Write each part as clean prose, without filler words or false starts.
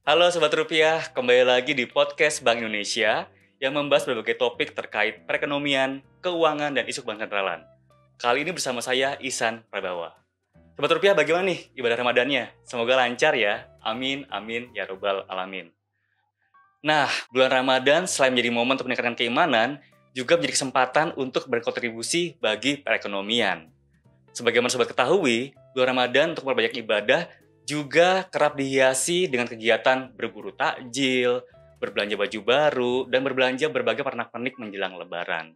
Halo Sobat Rupiah, kembali lagi di podcast Bank Indonesia yang membahas berbagai topik terkait perekonomian, keuangan, dan isu kebank sentralan. Kali ini bersama saya, Ihsan Prabawa. Sobat Rupiah, bagaimana nih ibadah Ramadannya? Semoga lancar ya. Amin, amin, ya robbal alamin. Nah, bulan Ramadan selain menjadi momen untuk meningkatkan keimanan, juga menjadi kesempatan untuk berkontribusi bagi perekonomian. Sebagaimana Sobat ketahui, bulan Ramadan untuk memperbanyak ibadah juga kerap dihiasi dengan kegiatan berburu takjil, berbelanja baju baru, dan berbelanja berbagai pernak-pernik menjelang Lebaran.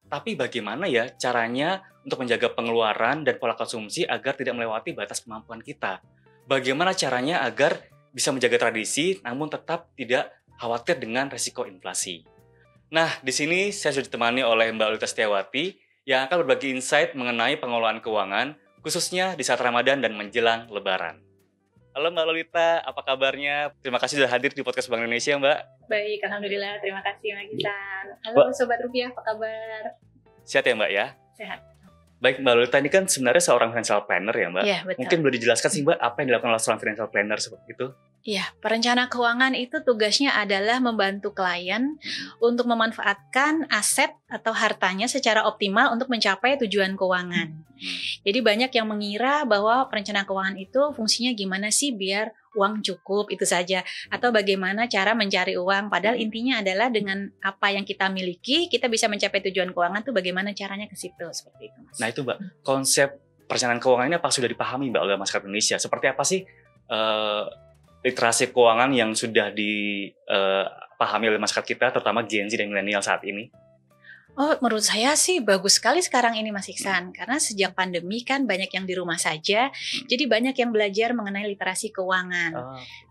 Tapi bagaimana ya caranya untuk menjaga pengeluaran dan pola konsumsi agar tidak melewati batas kemampuan kita? Bagaimana caranya agar bisa menjaga tradisi namun tetap tidak khawatir dengan resiko inflasi? Nah, di sini saya sudah ditemani oleh Mbak Lolita Setiawati yang akan berbagi insight mengenai pengelolaan keuangan, khususnya di saat Ramadan dan menjelang Lebaran. Halo Mbak Lolita, apa kabarnya? Terima kasih sudah hadir di podcast Bank Indonesia, Mbak. Baik, Alhamdulillah. Terima kasih, Mbak Ihsan. Halo Sobat Rupiah, apa kabar? Sehat ya, Mbak ya? Sehat. Baik, Mbak Lolita ini kan sebenarnya seorang financial planner ya, Mbak? Iya, betul. Mungkin boleh dijelaskan sih, Mbak, apa yang dilakukan oleh seorang financial planner seperti itu? Iya, perencana keuangan itu tugasnya adalah membantu klien untuk memanfaatkan aset atau hartanya secara optimal untuk mencapai tujuan keuangan. Jadi banyak yang mengira bahwa perencana keuangan itu fungsinya gimana sih biar uang cukup, itu saja. Atau bagaimana cara mencari uang, padahal intinya adalah dengan apa yang kita miliki, kita bisa mencapai tujuan keuangan tuh bagaimana caranya ke situ, seperti itu, Mas. Nah itu, Mbak, konsep perencanaan keuangan ini apa sudah dipahami, Mbak, oleh masyarakat Indonesia? Seperti apa sih literasi keuangan yang sudah dipahami oleh masyarakat kita, terutama Gen Z dan milenial saat ini? Oh, menurut saya sih bagus sekali sekarang ini, Mas Ihsan. Karena sejak pandemi kan banyak yang di rumah saja, jadi banyak yang belajar mengenai literasi keuangan.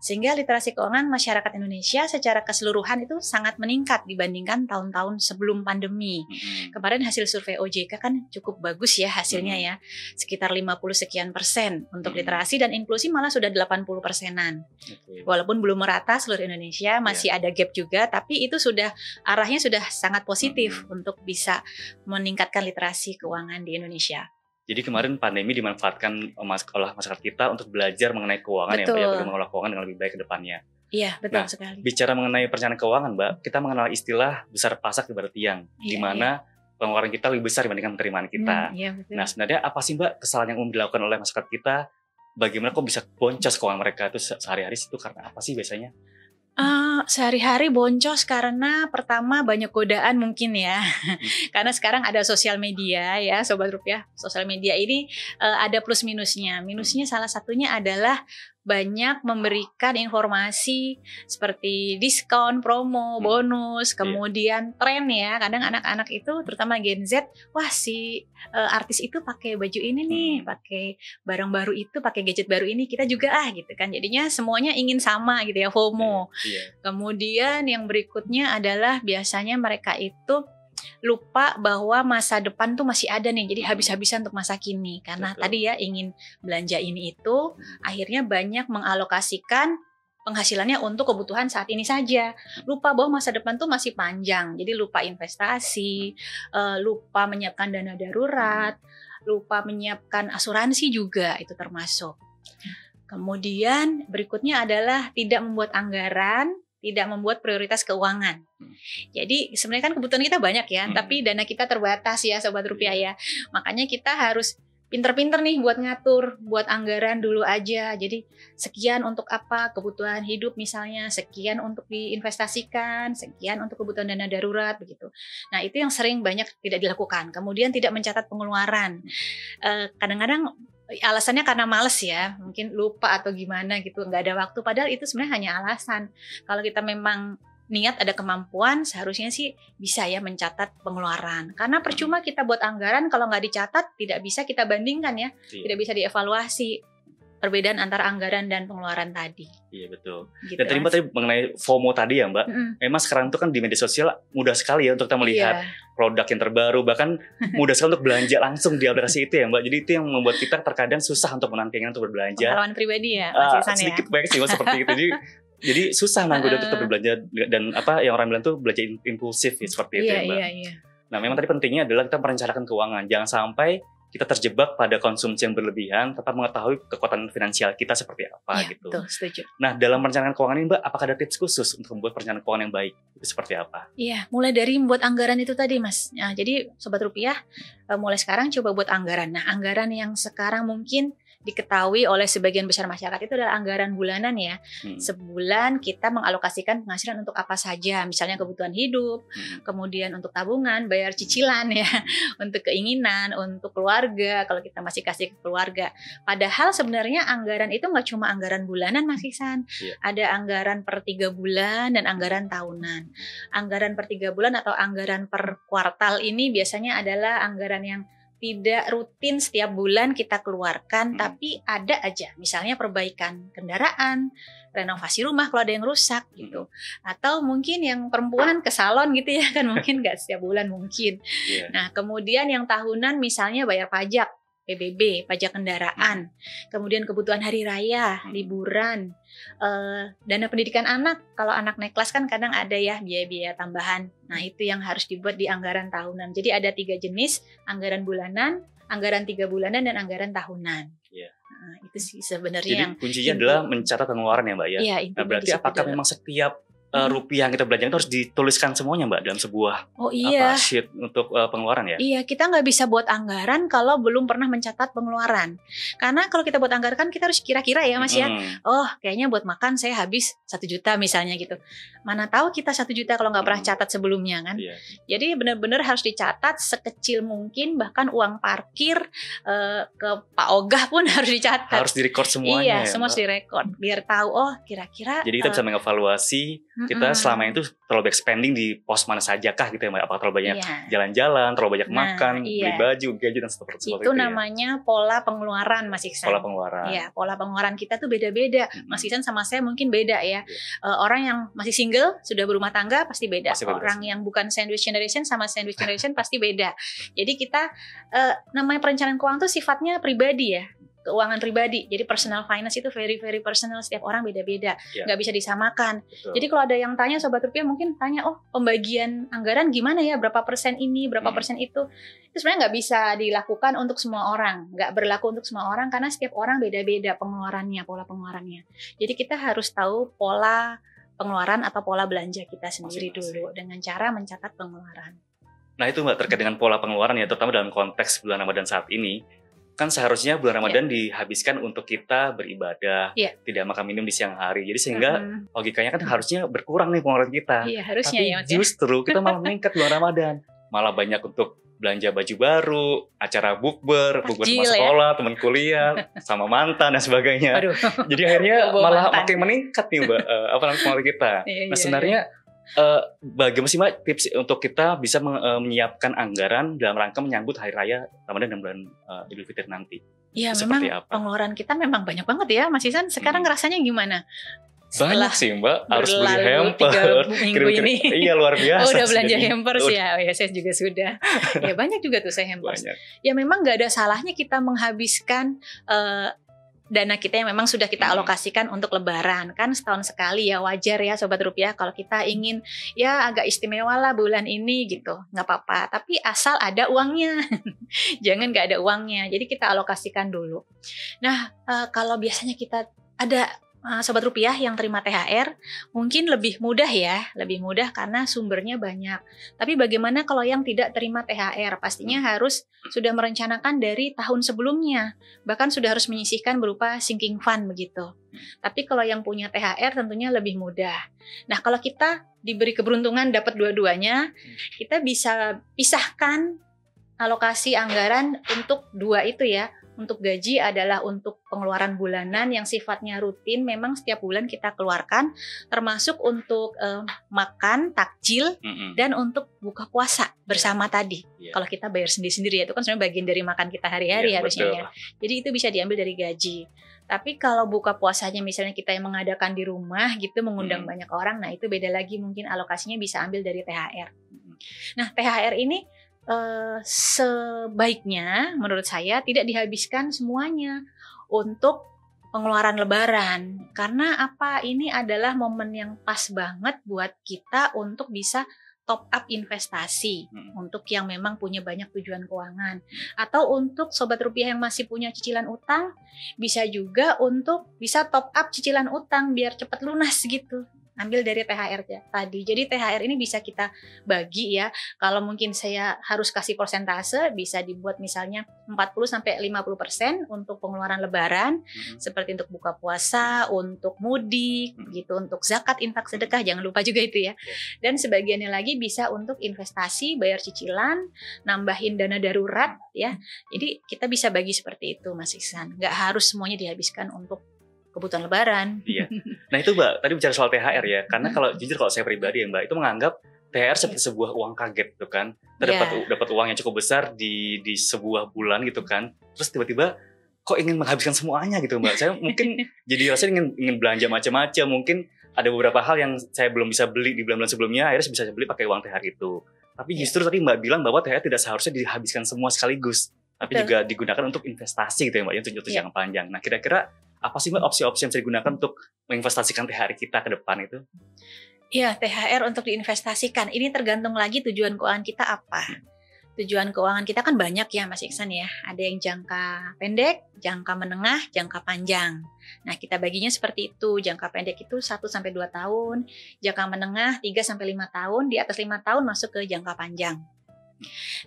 Sehingga literasi keuangan masyarakat Indonesia secara keseluruhan itu sangat meningkat dibandingkan tahun-tahun sebelum pandemi. Kemarin hasil survei OJK kan cukup bagus ya hasilnya ya. Sekitar 50 sekian persen untuk literasi dan inklusi malah sudah 80%-an. Walaupun belum merata seluruh Indonesia, masih ada gap juga, tapi itu sudah arahnya sudah sangat positif untuk bisa meningkatkan literasi keuangan di Indonesia. Jadi kemarin pandemi dimanfaatkan oleh masyarakat kita untuk belajar mengenai keuangan. Betul. Ya, Mbak, ya, mengelola keuangan dengan lebih baik ke depannya. Iya, betul sekali. Bicara mengenai perencanaan keuangan, Mbak, kita mengenal istilah besar pasak di bawah tiang, di mana pengeluaran kita lebih besar dibandingkan penerimaan kita. Iya, betul. Nah, sebenarnya apa sih, Mbak, kesalahan yang umum dilakukan oleh masyarakat kita? Bagaimana kok bisa boncos keuangan mereka itu sehari-hari itu karena apa sih biasanya? Sehari-hari boncos karena pertama banyak godaan mungkin ya. Karena sekarang ada sosial media ya, Sobat Rupiah. Sosial media ini ada plus minusnya. Minusnya salah satunya adalah banyak memberikan informasi seperti diskon, promo, bonus, kemudian tren ya. Kadang anak-anak itu terutama Gen Z, wah si artis itu pakai baju ini nih, pakai barang baru itu, pakai gadget baru ini, kita juga gitu kan. Jadinya semuanya ingin sama gitu ya, FOMO. Kemudian yang berikutnya adalah biasanya mereka itu lupa bahwa masa depan tuh masih ada nih, jadi habis-habisan untuk masa kini karena tadi ya ingin belanja ini itu, akhirnya banyak mengalokasikan penghasilannya untuk kebutuhan saat ini saja, lupa bahwa masa depan tuh masih panjang, jadi lupa investasi, lupa menyiapkan dana darurat, lupa menyiapkan asuransi juga itu termasuk. Kemudian berikutnya adalah tidak membuat anggaran, tidak membuat prioritas keuangan. Jadi sebenarnya kan kebutuhan kita banyak ya, tapi dana kita terbatas ya Sobat Rupiah ya. Makanya kita harus pinter-pinter nih buat ngatur, buat anggaran dulu aja. Jadi sekian untuk apa kebutuhan hidup misalnya, sekian untuk diinvestasikan, sekian untuk kebutuhan dana darurat begitu. Nah itu yang sering banyak tidak dilakukan. Kemudian tidak mencatat pengeluaran. Kadang-kadang alasannya karena males ya, mungkin lupa atau gimana gitu, nggak ada waktu. Padahal itu sebenarnya hanya alasan. Kalau kita memang niat ada kemampuan, seharusnya sih bisa ya mencatat pengeluaran. Karena percuma kita buat anggaran kalau nggak dicatat, tidak bisa kita bandingkan ya, tidak bisa dievaluasi perbedaan antara anggaran dan pengeluaran tadi. Iya betul. Gitu, dan tadi Mbak tadi mengenai FOMO tadi ya Mbak, memang sekarang itu kan di media sosial mudah sekali ya untuk kita melihat produk yang terbaru, bahkan mudah sekali untuk belanja langsung di aplikasi itu ya Mbak. Jadi itu yang membuat kita terkadang susah untuk menahan keinginan untuk berbelanja. Pengalaman pribadi ya Mas Ihsan ya? Sedikit banyak sih seperti itu. Jadi susah nanggung untuk berbelanja, dan apa yang orang bilang tuh belanja impulsif ya, seperti itu ya Mbak. Iya. Nah memang tadi pentingnya adalah kita merencanakan keuangan, jangan sampai kita terjebak pada konsumsi yang berlebihan tanpa mengetahui kekuatan finansial kita seperti apa Iya, gitu. betul, setuju. Nah, dalam perencanaan keuangan ini Mbak, apakah ada tips khusus untuk membuat perencanaan keuangan yang baik? Itu seperti apa? Iya, mulai dari membuat anggaran itu tadi, Mas. Nah, jadi Sobat Rupiah, mulai sekarang coba buat anggaran. Nah, anggaran yang sekarang mungkin diketahui oleh sebagian besar masyarakat itu adalah anggaran bulanan ya. Sebulan kita mengalokasikan penghasilan untuk apa saja, misalnya kebutuhan hidup, kemudian untuk tabungan, bayar cicilan ya, untuk keinginan, untuk keluarga, kalau kita masih kasih ke keluarga. Padahal sebenarnya anggaran itu nggak cuma anggaran bulanan, Mas Ihsan. Ada anggaran per 3 bulan dan anggaran tahunan. Anggaran per 3 bulan atau anggaran per kuartal ini biasanya adalah anggaran yang tidak rutin setiap bulan kita keluarkan, tapi ada aja, misalnya perbaikan kendaraan, renovasi rumah kalau ada yang rusak gitu, atau mungkin yang perempuan ke salon gitu ya kan, mungkin nggak setiap bulan mungkin. Nah kemudian yang tahunan misalnya bayar pajak, PBB, pajak kendaraan, kemudian kebutuhan hari raya, liburan, dana pendidikan anak. Kalau anak naik kelas kan kadang ada ya biaya-biaya tambahan. Nah itu yang harus dibuat di anggaran tahunan. Jadi ada 3 jenis, anggaran bulanan, anggaran 3 bulanan, dan anggaran tahunan. Nah, itu sih sebenarnya. Jadi yang kuncinya adalah mencatat pengeluaran ya Mbak ya? Iya, nah berarti apakah memang setiap rupiah yang kita belanjakan itu harus dituliskan semuanya Mbak dalam sebuah sheet untuk pengeluaran ya? Iya, kita nggak bisa buat anggaran kalau belum pernah mencatat pengeluaran. Karena kalau kita buat anggaran kan kita harus kira-kira ya Mas ya. Oh kayaknya buat makan saya habis 1 juta misalnya gitu. Mana tahu kita 1 juta kalau nggak pernah catat sebelumnya kan. Jadi benar-benar harus dicatat sekecil mungkin, bahkan uang parkir ke Pak Ogah pun harus dicatat. Harus direkord semuanya. Iya, semua harus direkord biar tahu oh kira-kira. Jadi kita bisa mengevaluasi kita selama itu terlalu banyak spending di pos mana saja kah gitu ya Mbak? Apakah terlalu banyak jalan-jalan, terlalu banyak makan, beli baju, gadget dan seperti itu. Itu namanya pola pengeluaran Mas Ihsan. Pola pengeluaran. Iya, pola pengeluaran kita tuh beda-beda. Mas Ihsan sama saya mungkin beda ya. Orang yang masih single, sudah berumah tangga pasti beda. Orang yang bukan sandwich generation sama sandwich generation pasti beda. Jadi kita namanya perencanaan keuangan tuh sifatnya pribadi ya. Keuangan pribadi, jadi personal finance itu very very personal, setiap orang beda-beda, nggak bisa disamakan. Jadi kalau ada yang tanya Sobat Rupiah mungkin tanya, oh pembagian anggaran gimana ya, berapa persen ini, berapa persen itu sebenarnya nggak bisa dilakukan untuk semua orang, nggak berlaku untuk semua orang karena setiap orang beda-beda pengeluarannya, pola pengeluarannya. Jadi kita harus tahu pola pengeluaran atau pola belanja kita sendiri dulu dengan cara mencatat pengeluaran. Nah itu Mbak terkait dengan pola pengeluaran ya, terutama dalam konteks bulan Ramadan saat ini. Kan seharusnya bulan Ramadan dihabiskan untuk kita beribadah, tidak makan minum di siang hari. Jadi sehingga logikanya kan harusnya berkurang nih pengeluaran kita. Iya, harusnya. Tapi justru kita malah meningkat bulan Ramadan. Malah banyak untuk belanja baju baru, acara bukber teman sekolah, teman kuliah, sama mantan dan sebagainya. Jadi akhirnya malah makin meningkat nih Mbak, pengeluaran kita. Nah sebenarnya bagaimana sih Mbak tips untuk kita bisa menyiapkan anggaran dalam rangka menyambut hari raya Ramadan dan bulan Idul Fitri nanti? Iya memang pengeluaran kita memang banyak banget ya Mas Ihsan. Sekarang rasanya gimana? Banyak sih Mbak, harus beli hamper. 3 minggu ini. Iya luar biasa. Udah belanja hampers ya, ya saya juga sudah. Ya banyak juga tuh saya hampers. Ya memang nggak ada salahnya kita menghabiskan dana kita yang memang sudah kita alokasikan untuk lebaran. Kan setahun sekali ya, wajar ya Sobat Rupiah kalau kita ingin ya agak istimewa lah bulan ini gitu, nggak apa-apa. Tapi asal ada uangnya, jangan nggak ada uangnya. Jadi kita alokasikan dulu. Nah kalau biasanya kita ada Sobat Rupiah yang terima THR mungkin lebih mudah ya, lebih mudah karena sumbernya banyak. Tapi bagaimana kalau yang tidak terima THR? Pastinya harus sudah merencanakan dari tahun sebelumnya, bahkan sudah harus menyisihkan berupa sinking fund begitu. Tapi kalau yang punya THR tentunya lebih mudah. Nah kalau kita diberi keberuntungan dapat dua-duanya, kita bisa pisahkan alokasi anggaran untuk 2 itu ya. Untuk gaji adalah untuk pengeluaran bulanan yang sifatnya rutin, memang setiap bulan kita keluarkan, termasuk untuk makan, takjil, dan untuk buka puasa bersama tadi. Kalau kita bayar sendiri-sendiri, itu kan sebenarnya bagian dari makan kita hari-hari harusnya ya. Jadi itu bisa diambil dari gaji. Tapi kalau buka puasanya misalnya kita yang mengadakan di rumah gitu, mengundang banyak orang, nah itu beda lagi, mungkin alokasinya bisa ambil dari THR. Nah THR ini sebaiknya menurut saya tidak dihabiskan semuanya untuk pengeluaran lebaran. Karena apa? Ini adalah momen yang pas banget buat kita untuk bisa top up investasi untuk yang memang punya banyak tujuan keuangan, atau untuk sobat rupiah yang masih punya cicilan utang, bisa juga untuk bisa top up cicilan utang biar cepat lunas gitu. Ambil dari THR ya tadi. Jadi THR ini bisa kita bagi ya. Kalau mungkin saya harus kasih persentase, bisa dibuat misalnya 40-50% untuk pengeluaran lebaran, seperti untuk buka puasa, untuk mudik, gitu, untuk zakat, infak, sedekah, jangan lupa juga itu ya. Dan sebagiannya lagi bisa untuk investasi, bayar cicilan, nambahin dana darurat ya. Jadi kita bisa bagi seperti itu Mas Iksan. Nggak harus semuanya dihabiskan untuk kebutuhan lebaran. Iya. Nah itu Mbak, tadi bicara soal THR ya. Karena kalau jujur kalau saya pribadi ya Mbak, itu menganggap THR seperti sebuah uang kaget gitu kan. Kita dapat uang yang cukup besar di sebuah bulan gitu kan. Terus tiba-tiba kok ingin menghabiskan semuanya gitu Mbak. Saya mungkin jadi rasanya ingin belanja macam-macam. Mungkin ada beberapa hal yang saya belum bisa beli di bulan-bulan sebelumnya, akhirnya bisa beli pakai uang THR itu. Tapi justru tadi Mbak bilang bahwa THR tidak seharusnya dihabiskan semua sekaligus, tapi juga digunakan untuk investasi gitu ya Mbak, untuk jangka panjang. Nah kira-kira apa sih Mbak opsi-opsi yang bisa digunakan untuk menginvestasikan THR kita ke depan itu? Iya, THR untuk diinvestasikan. Ini tergantung lagi tujuan keuangan kita apa. Tujuan keuangan kita kan banyak ya Mas Iksan ya. Ada yang jangka pendek, jangka menengah, jangka panjang. Nah kita baginya seperti itu. Jangka pendek itu 1-2 tahun, jangka menengah 3-5 tahun, di atas 5 tahun masuk ke jangka panjang.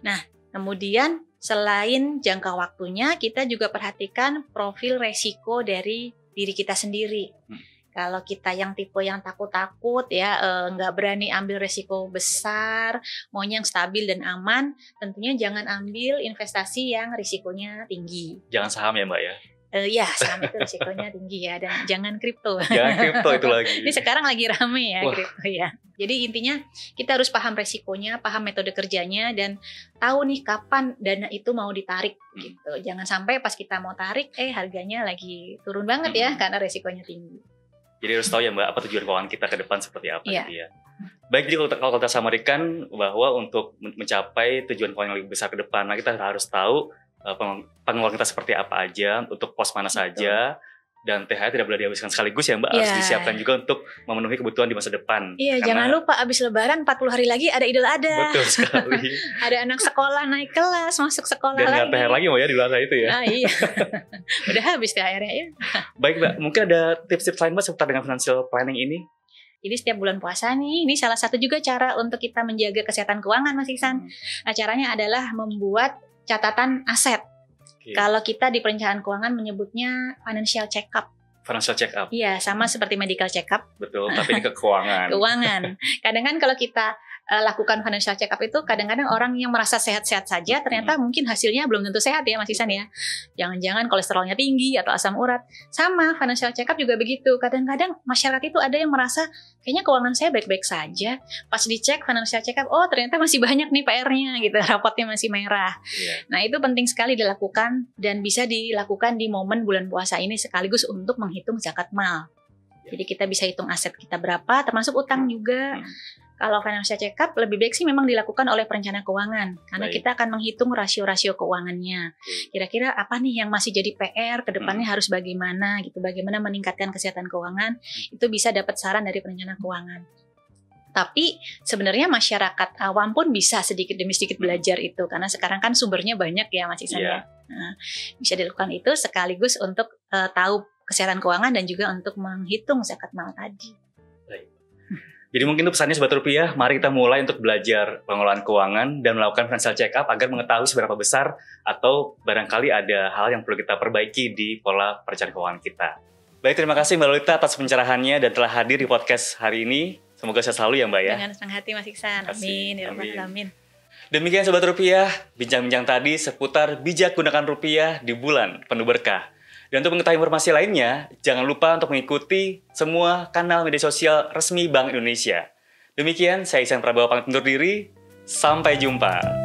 Nah kemudian selain jangka waktunya, kita juga perhatikan profil resiko dari diri kita sendiri. Kalau kita yang tipe yang takut-takut ya, nggak berani ambil resiko besar, maunya yang stabil dan aman, tentunya jangan ambil investasi yang risikonya tinggi. Jangan saham ya Mbak ya? Ya saham itu risikonya tinggi ya, dan jangan kripto. Jangan kripto itu lagi. Ini sekarang lagi rame ya kripto ya. Jadi intinya kita harus paham resikonya, paham metode kerjanya, dan tahu nih kapan dana itu mau ditarik gitu. Jangan sampai pas kita mau tarik, harganya lagi turun banget ya karena resikonya tinggi. Jadi harus tahu ya Mbak, apa tujuan keuangan kita ke depan seperti apa gitu ya. Baik, jadi kalau kita samarikan bahwa untuk mencapai tujuan keuangan yang lebih besar ke depan, nah kita harus tahu pengeluaran kita seperti apa aja, untuk pos mana saja, dan THR tidak boleh dihabiskan sekaligus ya Mbak, harus disiapkan juga untuk memenuhi kebutuhan di masa depan. Iya, jangan lupa abis lebaran 40 hari lagi ada Idul Adha. Betul sekali. Ada anak sekolah naik kelas, masuk sekolah dan lagi. Dan THR lagi Mbak ya di luar itu ya. Nah iya, udah habis THR-nya ya. Baik Mbak, mungkin ada tips-tips lain Mbak seputar dengan financial planning ini? Jadi setiap bulan puasa nih, ini salah satu juga cara untuk kita menjaga kesehatan keuangan Mas Iksan. Nah caranya adalah membuat catatan aset. Kalau kita di perencanaan keuangan menyebutnya financial check-up. Financial check-up? Iya, sama seperti medical check-up. Betul, tapi ini ke keuangan. Keuangan. Kadang kan kalau kita lakukan financial check-up itu, kadang-kadang orang yang merasa sehat-sehat saja, ternyata mungkin hasilnya belum tentu sehat ya Mas Iksan ya. Jangan-jangan kolesterolnya tinggi atau asam urat. Sama, financial check-up juga begitu. Kadang-kadang masyarakat itu ada yang merasa, kayaknya keuangan saya baik-baik saja. Pas dicek financial check-up, oh ternyata masih banyak nih PR-nya gitu, rapotnya masih merah. Nah itu penting sekali dilakukan, dan bisa dilakukan di momen bulan puasa ini sekaligus untuk menghitung zakat mal. Jadi kita bisa hitung aset kita berapa, termasuk utang juga. Kalau financial check-up lebih baik sih memang dilakukan oleh perencana keuangan, karena kita akan menghitung rasio-rasio keuangannya. Kira-kira apa nih yang masih jadi PR, ke depannya harus bagaimana gitu, bagaimana meningkatkan kesehatan keuangan, itu bisa dapat saran dari perencana keuangan. Tapi sebenarnya masyarakat awam pun bisa sedikit demi sedikit belajar itu, karena sekarang kan sumbernya banyak ya Mas Iksan ya. Nah, bisa dilakukan itu sekaligus untuk tahu kesehatan keuangan dan juga untuk menghitung zakat mal tadi. Jadi mungkin itu pesannya Sobat Rupiah, mari kita mulai untuk belajar pengelolaan keuangan dan melakukan financial check-up agar mengetahui seberapa besar atau barangkali ada hal yang perlu kita perbaiki di pola perencanaan keuangan kita. Baik, terima kasih Mbak Lolita atas pencerahannya dan telah hadir di podcast hari ini. Semoga sehat selalu ya Mbak ya. Dengan senang hati Mas Iksan. Amin. Amin. Demikian Sobat Rupiah, bincang-bincang tadi seputar bijak gunakan rupiah di bulan penuh berkah. Dan untuk mengetahui informasi lainnya, jangan lupa untuk mengikuti semua kanal media sosial resmi Bank Indonesia. Demikian, saya Isan Prabowo pamit undur diri. Sampai jumpa.